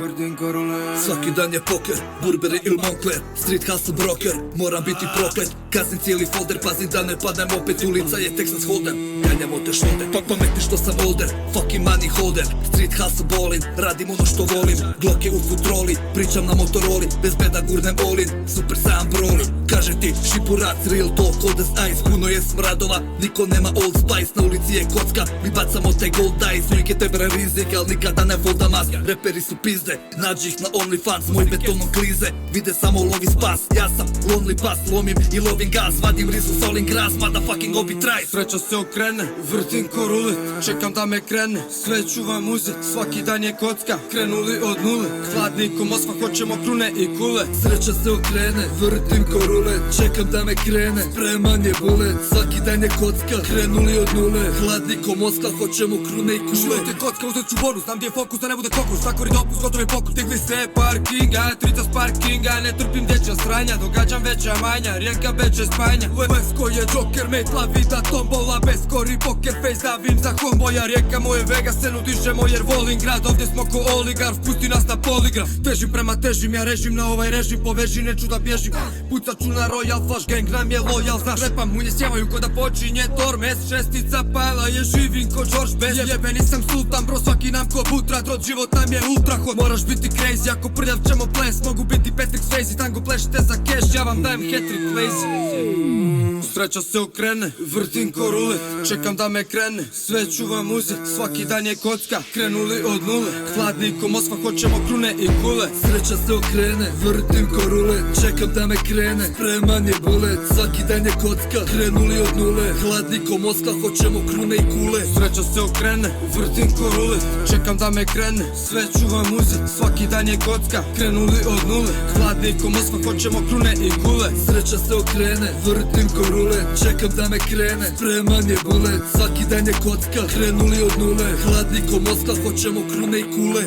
vrtim ko rule. Svaki dan je poker, Burberry ili Moncler, street hustle broker, moram biti proklet. Kazim cijeli folder, pazim da ne padnem opet, ulica je Texas Hold'em. Ganjamo te šolde, pa pametni što sam older, fucking money holder. Street hustle ballin', radim ono što volim, Glock je u futroli, pričam na Motorola, bez beda gurnem all in, super sam broli. Kažem ti, šipurac, real talk, cold as ice, puno je smradova, niko nema Old Spice, na ulici je kocka, mi bacamo te gold dice, uvijek je tebe rizik, al nikada ne folda maska. Reperi su pizde, nađi ih na OnlyFans, moj betonom klize, vide samo lovi spas. Ja sam lonely pass, lomim i lovim gas, vadim rizu, solim gras, motherfucking obi traj. Sreća se okrene, vrtim ko rulet, čekam da me krene, sve čuvam uzet, svaki dan je kocka, krenuli od nule, hladni ko Moskva, hoćemo krune i kule. Sreća se okrene, vrtim ko rulet, čekam da me krene, spreman je bulet, svaki dan je kocka, krenuli od nule, hladni ko Moskva, hoćemo krune i kule. Život je kocka, uzet ću bonus, znam gdje je fokus, da ne bude kokus, svakori dopus, gotov je pokus. Stigli se parkinga, trica s parkinga, ne trpim dječja sranja, događam veća manja, rijeka beče spanja. Vesko je Joker, mate, la vida tombola, bez kori, poker face, da vim za homboja. Rijeka moje Vegas, scenu dižemo jer volim grad, ovdje smo ko oligarf, pusti nas na poligraf. Težim prema težim, ja režim na ovaj režim, poveži, neću da bježim. Pucat ću na Royal Flush, gang nam je lojal, znaš. Repam, munje sjevaju ko da počinje Tormes, šestica pala je živim ko George Best. Jebeni sam sultan, bro, svaki nam ko butra, drod život nam je ultra hot. Moraš biti crazy, ako prljav ćemo ples, mogu biti Patrick Swayze, tango plešite za cash, ja vam dajem hat-trick lazy. Sreća se okrene, vrtim ko rulet, čekam da me krene, sve čuvam uzet, svaki dan je kocka, krenuli od nule, hladni ko Moskva, hoćemo krune i kule. Sreća se okrene, vrtim ko rulet, čekam da me krene, spreman je bulet, svaki dan je kocka, krenuli od nule, hladni ko Moskva, hoćemo krune i kule. Sreća se okrene, vrtim ko rulet, čekam da me krene, sve čuvam uzet, svaki dan je kocka, krenuli od nule, hladni ko Moskva, hoćemo krune i kule. Sreća se okrene, vrtim ko rulet, čekam da me krene, spreman je bulet, svaki dan je kocka, krenuli od nule, hladni ko Moskva, hoćemo krune i kule.